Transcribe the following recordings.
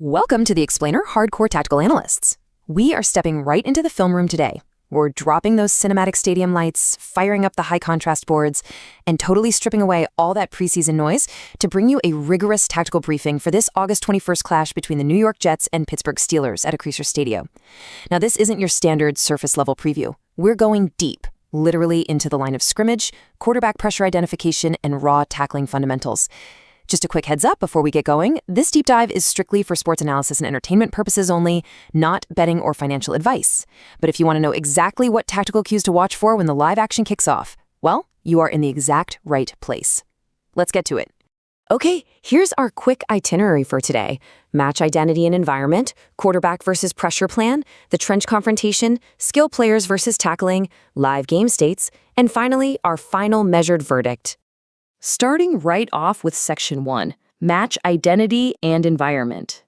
Welcome to the Explainer Hardcore Tactical Analysts. We are stepping right into the film room today. We're dropping those cinematic stadium lights, firing up the high contrast boards, and totally stripping away all that preseason noise to bring you a rigorous tactical briefing for this August 21st clash between the New York Jets and Pittsburgh Steelers at Preseason Stadium. Now, this isn't your standard surface-level preview. We're going deep, literally into the line of scrimmage, quarterback pressure identification, and raw tackling fundamentals. Just a quick heads up before we get going, this deep dive is strictly for sports analysis and entertainment purposes only, not betting or financial advice. But if you want to know exactly what tactical cues to watch for when the live action kicks off, well, you are in the exact right place. Let's get to it. Okay, here's our quick itinerary for today. Match identity and environment, quarterback versus pressure plan, the trench confrontation, skill players versus tackling, live game states, and finally, our final measured verdict. Starting right off with Section 1, Match Identity and Environment.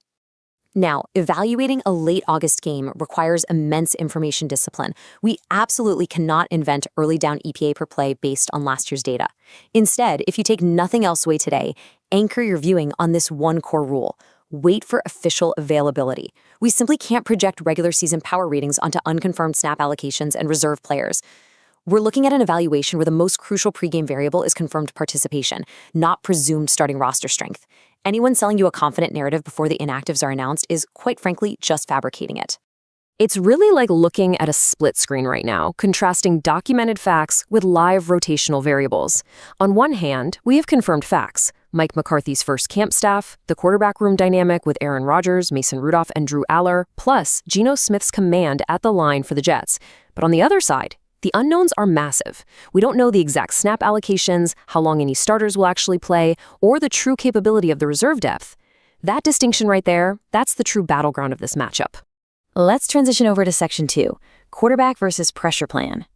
Now, evaluating a late August game requires immense information discipline. We absolutely cannot invent early down EPA per play based on last year's data. Instead, if you take nothing else away today, anchor your viewing on this one core rule. Wait for official availability. We simply can't project regular season power ratings onto unconfirmed snap allocations and reserve players. We're looking at an evaluation where the most crucial pregame variable is confirmed participation, not presumed starting roster strength. Anyone selling you a confident narrative before the inactives are announced is, quite frankly, just fabricating it. It's really like looking at a split screen right now, contrasting documented facts with live rotational variables. On one hand, we have confirmed facts. Mike McCarthy's first camp staff, the quarterback room dynamic with Aaron Rodgers, Mason Rudolph, and Drew Aller, plus Geno Smith's command at the line for the Jets. But on the other side, the unknowns are massive. We don't know the exact snap allocations, how long any starters will actually play, or the true capability of the reserve depth. That distinction right there, that's the true battleground of this matchup. Let's transition over to Section 2, quarterback versus pressure plan.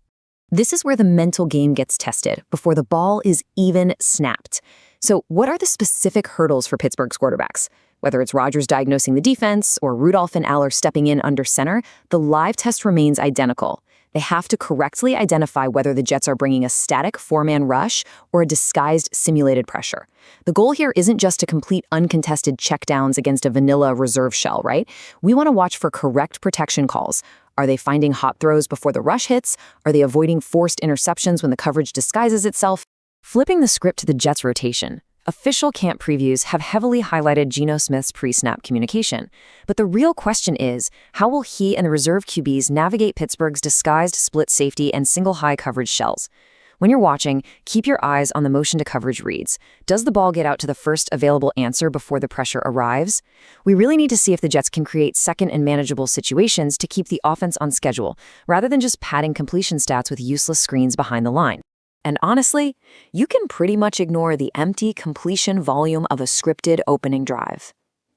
This is where the mental game gets tested before the ball is even snapped. So what are the specific hurdles for Pittsburgh's quarterbacks? Whether it's Rodgers diagnosing the defense or Rudolph and Aller stepping in under center, the live test remains identical. They have to correctly identify whether the Jets are bringing a static four-man rush or a disguised simulated pressure. The goal here isn't just to complete uncontested checkdowns against a vanilla reserve shell, right? We want to watch for correct protection calls. Are they finding hot throws before the rush hits? Are they avoiding forced interceptions when the coverage disguises itself? Flipping the script to the Jets' rotation. Official camp previews have heavily highlighted Geno Smith's pre-snap communication. But the real question is, how will he and the reserve QBs navigate Pittsburgh's disguised split safety and single high coverage shells? When you're watching, keep your eyes on the motion to coverage reads. Does the ball get out to the first available answer before the pressure arrives? We really need to see if the Jets can create second and manageable situations to keep the offense on schedule, rather than just padding completion stats with useless screens behind the line. And honestly, you can pretty much ignore the empty completion volume of a scripted opening drive.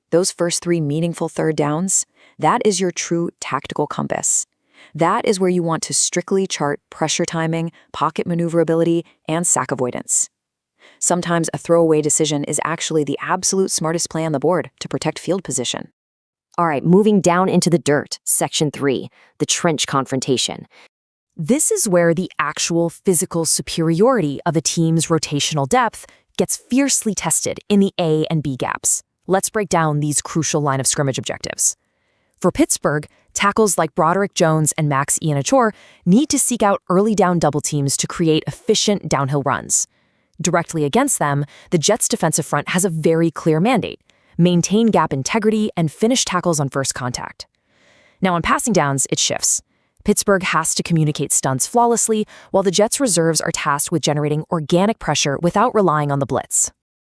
Those first 3 meaningful third downs, that is your true tactical compass. That is where you want to strictly chart pressure timing, pocket maneuverability, and sack avoidance. Sometimes a throwaway decision is actually the absolute smartest play on the board to protect field position. All right, moving down into the dirt, Section 3, the trench confrontation. This is where the actual physical superiority of a team's rotational depth gets fiercely tested in the A and B gaps. Let's break down these crucial line of scrimmage objectives. For Pittsburgh, tackles like Broderick Jones and Max Ianachor need to seek out early down double teams to create efficient downhill runs. Directly against them, the Jets' defensive front has a very clear mandate: maintain gap integrity and finish tackles on first contact. Now on passing downs, it shifts. Pittsburgh has to communicate stunts flawlessly, while the Jets' reserves are tasked with generating organic pressure without relying on the blitz.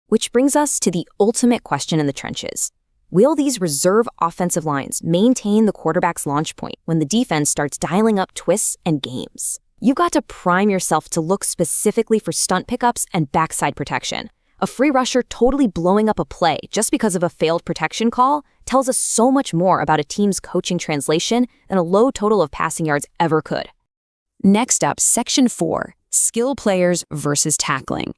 Which brings us to the ultimate question in the trenches. Will these reserve offensive lines maintain the quarterback's launch point when the defense starts dialing up twists and games? You've got to prime yourself to look specifically for stunt pickups and backside protection. A free rusher totally blowing up a play just because of a failed protection call tells us so much more about a team's coaching translation than a low total of passing yards ever could. Next up, Section 4, skill players versus tackling.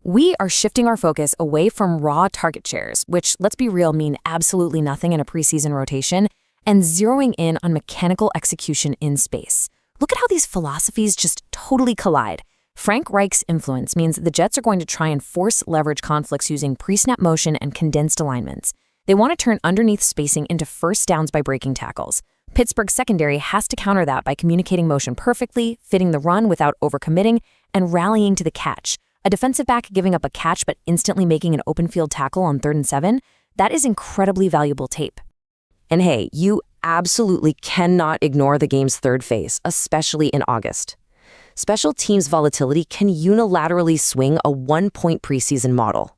We are shifting our focus away from raw target shares, which, let's be real, mean absolutely nothing in a preseason rotation, and zeroing in on mechanical execution in space. Look at how these philosophies just totally collide. Frank Reich's influence means the Jets are going to try and force leverage conflicts using pre-snap motion and condensed alignments. They want to turn underneath spacing into first downs by breaking tackles. Pittsburgh's secondary has to counter that by communicating motion perfectly, fitting the run without overcommitting, and rallying to the catch. A defensive back giving up a catch but instantly making an open field tackle on 3rd and 7, that is incredibly valuable tape. And hey, you absolutely cannot ignore the game's third phase, especially in August. Special teams volatility can unilaterally swing a 1-point preseason model.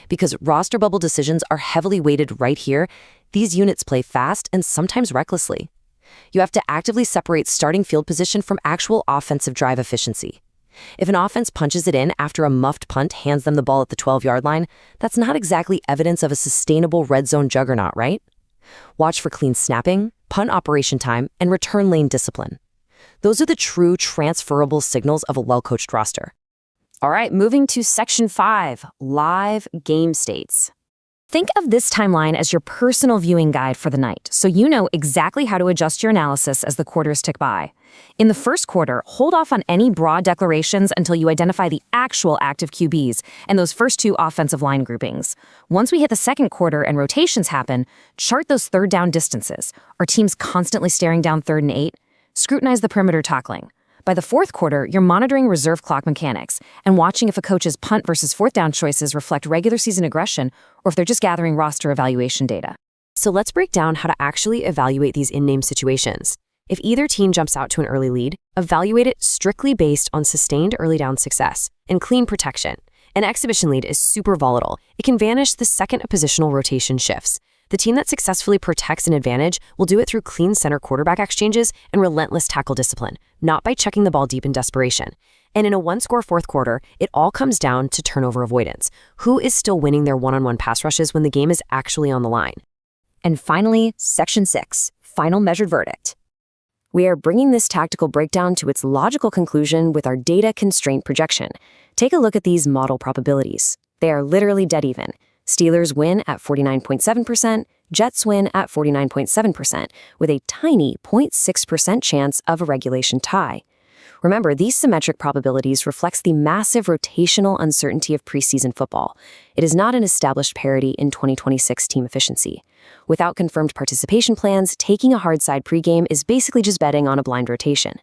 Because roster bubble decisions are heavily weighted right here, these units play fast and sometimes recklessly. You have to actively separate starting field position from actual offensive drive efficiency. If an offense punches it in after a muffed punt hands them the ball at the 12-yard line, that's not exactly evidence of a sustainable red zone juggernaut, right? Watch for clean snapping, punt operation time, and return lane discipline. Those are the true transferable signals of a well-coached roster. All right, moving to Section 5, live game states. Think of this timeline as your personal viewing guide for the night, so you know exactly how to adjust your analysis as the quarters tick by. In the first quarter, hold off on any broad declarations until you identify the actual active QBs and those first 2 offensive line groupings. Once we hit the second quarter and rotations happen, chart those third down distances. Are teams constantly staring down 3rd and 8? Scrutinize the perimeter tackling. By the fourth quarter, you're monitoring reserve clock mechanics and watching if a coach's punt versus 4th down choices reflect regular season aggression or if they're just gathering roster evaluation data. So let's break down how to actually evaluate these in-name situations. If either team jumps out to an early lead, evaluate it strictly based on sustained early down success and clean protection. An exhibition lead is super volatile. It can vanish the second a positional rotation shifts. The team that successfully protects an advantage will do it through clean center quarterback exchanges and relentless tackle discipline, not by checking the ball deep in desperation. And in a one-score fourth quarter, it all comes down to turnover avoidance. Who is still winning their one-on-one pass rushes when the game is actually on the line? And finally, Section 6, final measured verdict. We are bringing this tactical breakdown to its logical conclusion with our data constraint projection. Take a look at these model probabilities. They are literally dead even. Steelers win at 49.7%, Jets win at 49.7%, with a tiny 0.6% chance of a regulation tie. Remember, these symmetric probabilities reflects the massive rotational uncertainty of preseason football. It is not an established parity in 2026 team efficiency. Without confirmed participation plans, taking a hard side pregame is basically just betting on a blind rotation.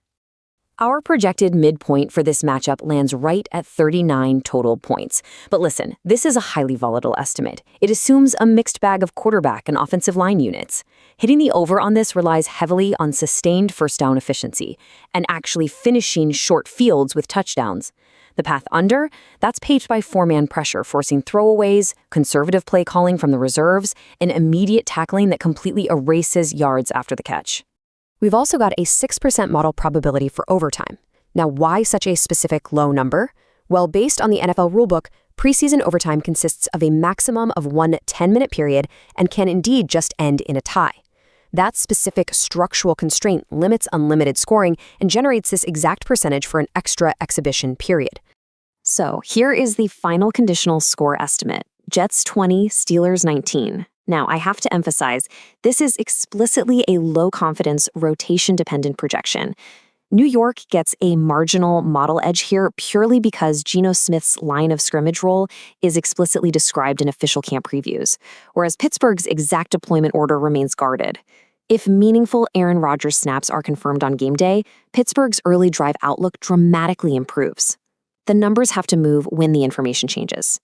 Our projected midpoint for this matchup lands right at 39 total points. But listen, this is a highly volatile estimate. It assumes a mixed bag of quarterback and offensive line units. Hitting the over on this relies heavily on sustained first down efficiency and actually finishing short fields with touchdowns. The path under, that's paved by 4-man pressure, forcing throwaways, conservative play calling from the reserves, and immediate tackling that completely erases yards after the catch. We've also got a 6% model probability for overtime. Now, why such a specific low number? Well, based on the NFL rulebook, preseason overtime consists of a maximum of 1 10-minute period and can indeed just end in a tie. That specific structural constraint limits unlimited scoring and generates this exact percentage for an extra exhibition period. So here is the final conditional score estimate. Jets 20, Steelers 19. Now, I have to emphasize, this is explicitly a low-confidence, rotation-dependent projection. New York gets a marginal model edge here purely because Geno Smith's line of scrimmage role is explicitly described in official camp previews, whereas Pittsburgh's exact deployment order remains guarded. If meaningful Aaron Rodgers snaps are confirmed on game day, Pittsburgh's early drive outlook dramatically improves. The numbers have to move when the information changes.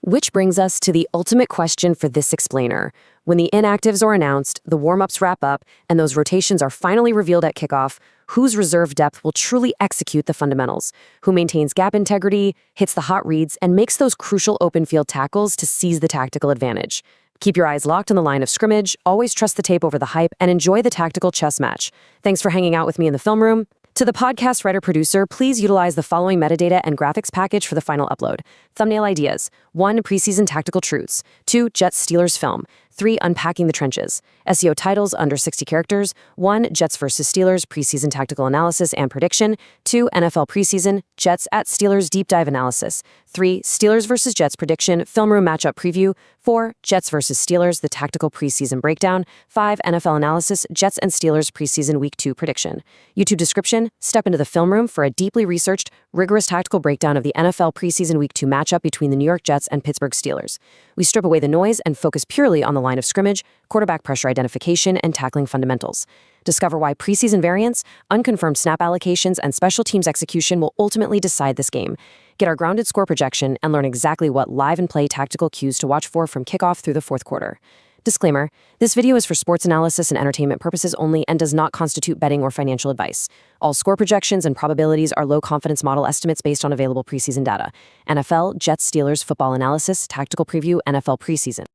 Which brings us to the ultimate question for this explainer. When the inactives are announced, the warm-ups wrap up, and those rotations are finally revealed at kickoff, whose reserve depth will truly execute the fundamentals? Who maintains gap integrity, hits the hot reads, and makes those crucial open field tackles to seize the tactical advantage? Keep your eyes locked on the line of scrimmage, always trust the tape over the hype, and enjoy the tactical chess match. Thanks for hanging out with me in the film room. To the podcast writer-producer, please utilize the following metadata and graphics package for the final upload. Thumbnail ideas. 1. Preseason tactical truths. 2. Jets Steelers film. 3. Unpacking the trenches. SEO titles under 60 characters. 1. Jets vs. Steelers preseason tactical analysis and prediction. 2. NFL preseason. Jets at Steelers deep dive analysis. 3. Steelers vs. Jets prediction. Film room matchup preview. 4. Jets vs. Steelers the tactical preseason breakdown. 5. NFL analysis. Jets and Steelers preseason week 2 prediction. YouTube description. Step into the film room for a deeply researched, rigorous tactical breakdown of the NFL preseason week 2 matchup between the New York Jets and Pittsburgh Steelers. We strip away the noise and focus purely on the line of scrimmage, quarterback pressure identification, and tackling fundamentals. Discover why preseason variance, unconfirmed snap allocations, and special teams execution will ultimately decide this game. Get our grounded score projection and learn exactly what live and play tactical cues to watch for from kickoff through the fourth quarter. Disclaimer, this video is for sports analysis and entertainment purposes only and does not constitute betting or financial advice. All score projections and probabilities are low-confidence model estimates based on available preseason data. NFL, Jets, Steelers, football analysis, tactical preview, NFL preseason.